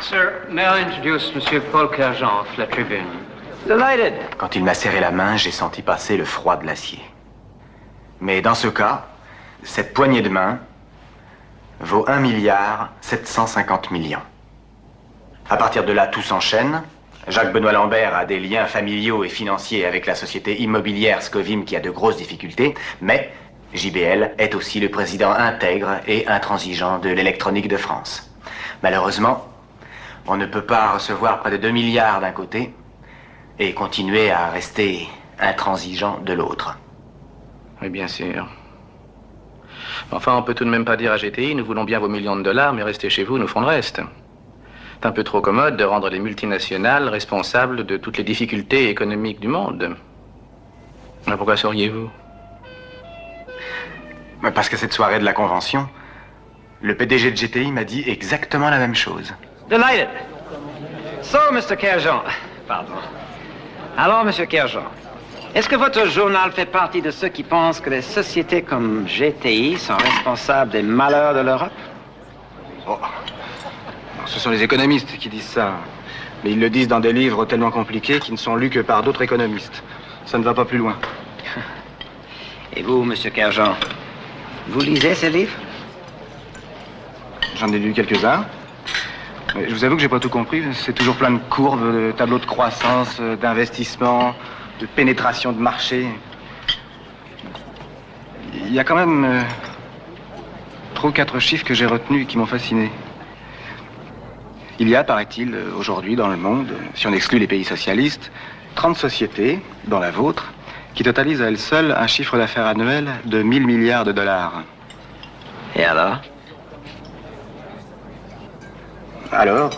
Sir, may I introduce Monsieur Paul Kerjan of La Tribune? Delighted. Quand il m'a serré la main, j'ai senti passer le froid de l'acier. Mais dans ce cas, cette poignée de main vaut 1,750 milliard. À partir de là, tout s'enchaîne. Jacques-Benoît Lambert a des liens familiaux et financiers avec la société immobilière Scovim qui a de grosses difficultés, mais JBL est aussi le président intègre et intransigeant de l'électronique de France. Malheureusement, on ne peut pas recevoir près de 2 milliards d'un côté et continuer à rester intransigeant de l'autre. Oui, bien sûr. Enfin, on peut tout de même pas dire à GTI, nous voulons bien vos millions de dollars, mais restez chez vous, nous ferons le reste. C'est un peu trop commode de rendre les multinationales responsables de toutes les difficultés économiques du monde. Mais pourquoi sauriez-vous? Parce que cette soirée de la convention, le PDG de GTI m'a dit exactement la même chose. Delighted. So, Mr. Kerjan. Pardon. Alors, Monsieur Kerjan, est-ce que votre journal fait partie de ceux qui pensent que les sociétés comme GTI sont responsables des malheurs de l'Europe? Oh. Ce sont les économistes qui disent ça. Mais ils le disent dans des livres tellement compliqués qui ne sont lus que par d'autres économistes. Ça ne va pas plus loin. Et vous, Monsieur Kerjan, vous lisez ces livres? J'en ai lu quelques-uns. Mais je vous avoue que j'ai pas tout compris. C'est toujours plein de courbes, de tableaux de croissance, d'investissement, de pénétration de marché. Il y a quand même 3 ou 4 chiffres que j'ai retenus et qui m'ont fasciné. Il y a, paraît-il, aujourd'hui dans le monde, si on exclut les pays socialistes, 30 sociétés, dont la vôtre, qui totalisent à elles seules un chiffre d'affaires annuel de 1000 milliards de dollars. Et alors? Alors,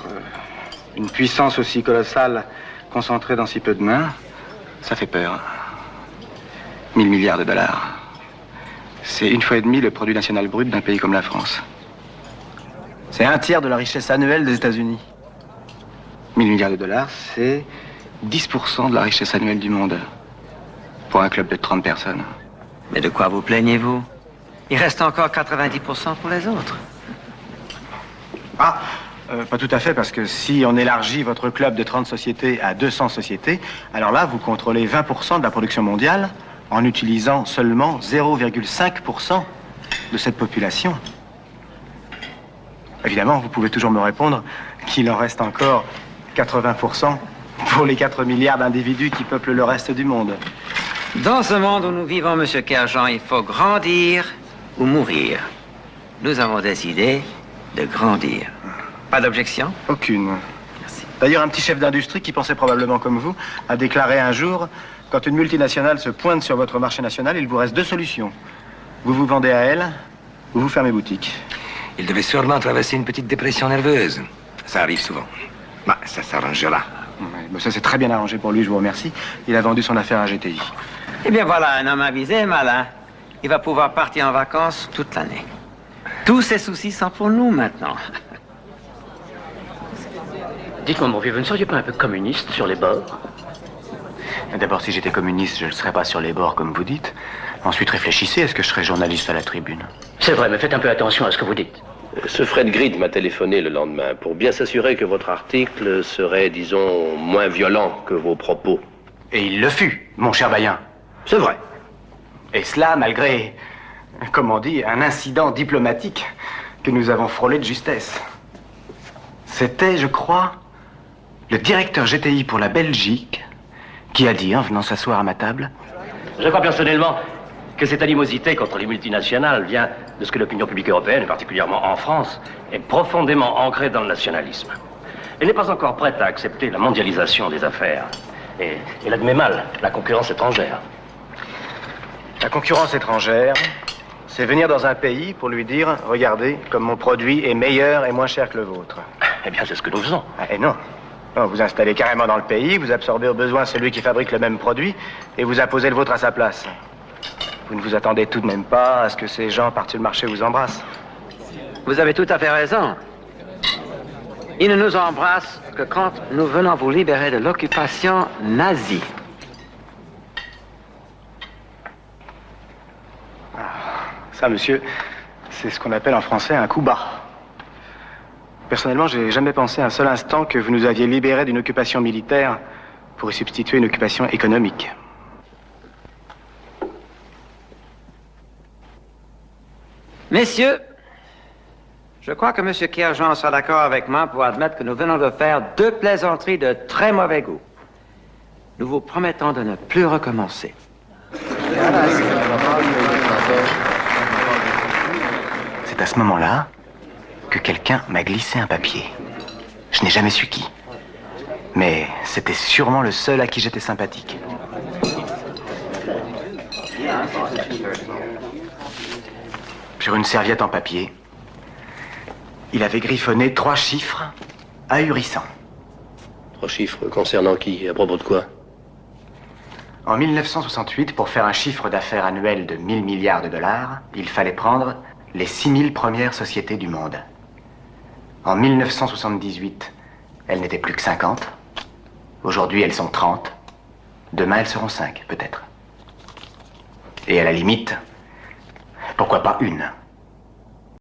une puissance aussi colossale concentrée dans si peu de mains, ça fait peur. 1000 milliards de dollars. C'est 1,5 fois le produit national brut d'un pays comme la France. C'est 1/3 de la richesse annuelle des États-Unis. 1000 milliards de dollars, c'est 10% de la richesse annuelle du monde. Pour un club de 30 personnes. Mais de quoi vous plaignez-vous? Il reste encore 90% pour les autres. Ah, pas tout à fait, parce que si on élargit votre club de 30 sociétés à 200 sociétés, alors là, vous contrôlez 20% de la production mondiale en utilisant seulement 0,5% de cette population. Évidemment, vous pouvez toujours me répondre qu'il en reste encore 80% pour les 4 milliards d'individus qui peuplent le reste du monde. Dans ce monde où nous vivons, Monsieur Kerjan, il faut grandir ou mourir. Nous avons décidé de grandir. Pas d'objection? Aucune. Merci. D'ailleurs, un petit chef d'industrie qui pensait probablement comme vous a déclaré un jour, quand une multinationale se pointe sur votre marché national, il vous reste 2 solutions. Vous vous vendez à elle, ou vous fermez boutique. Il devait sûrement traverser une petite dépression nerveuse. Ça arrive souvent. Bah, ça s'arrangera. Mais ça s'est très bien arrangé pour lui, je vous remercie. Il a vendu son affaire à GTI. Eh bien voilà, un homme avisé et malin. Il va pouvoir partir en vacances toute l'année. Tous ses soucis sont pour nous maintenant. Dites-moi, mon vieux, vous ne seriez pas un peu communiste sur les bords? D'abord, si j'étais communiste, je ne serais pas sur les bords, comme vous dites. Ensuite, réfléchissez, est-ce que je serais journaliste à la Tribune? C'est vrai, mais faites un peu attention à ce que vous dites. Ce Fred Grid m'a téléphoné le lendemain pour bien s'assurer que votre article serait, disons, moins violent que vos propos. Et il le fut, mon cher Bayen. C'est vrai. Et cela malgré, comme on dit, un incident diplomatique que nous avons frôlé de justesse. C'était, je crois, le directeur GTI pour la Belgique qui a dit, en venant s'asseoir à ma table... Je crois personnellement que cette animosité contre les multinationales vient de ce que l'opinion publique européenne, et particulièrement en France, est profondément ancrée dans le nationalisme. Elle n'est pas encore prête à accepter la mondialisation des affaires. Et elle admet mal la concurrence étrangère. La concurrence étrangère, c'est venir dans un pays pour lui dire, regardez, comme mon produit est meilleur et moins cher que le vôtre. Eh bien, c'est ce que nous faisons. Et non. Non, vous installez carrément dans le pays, vous absorbez au besoin celui qui fabrique le même produit et vous imposez le vôtre à sa place. Vous ne vous attendez tout de même pas à ce que ces gens partent sur le marché vous embrassent. Vous avez tout à fait raison. Ils ne nous embrassent que quand nous venons vous libérer de l'occupation nazie. Ça, monsieur, c'est ce qu'on appelle en français un coup bas. Personnellement, j'ai jamais pensé un seul instant que vous nous aviez libérés d'une occupation militaire pour y substituer une occupation économique. Messieurs, je crois que M. Kierjean sera d'accord avec moi pour admettre que nous venons de faire 2 plaisanteries de très mauvais goût. Nous vous promettons de ne plus recommencer. C'est à ce moment-là que quelqu'un m'a glissé un papier. Je n'ai jamais su qui. Mais c'était sûrement le seul à qui j'étais sympathique. Sur une serviette en papier, il avait griffonné 3 chiffres ahurissants. 3 chiffres concernant qui? À propos de quoi? En 1968, pour faire un chiffre d'affaires annuel de 1000 milliards de dollars, il fallait prendre les 6000 premières sociétés du monde. En 1978, elles n'étaient plus que 50. Aujourd'hui, elles sont 30. Demain, elles seront 5, peut-être. Et à la limite, pourquoi pas une?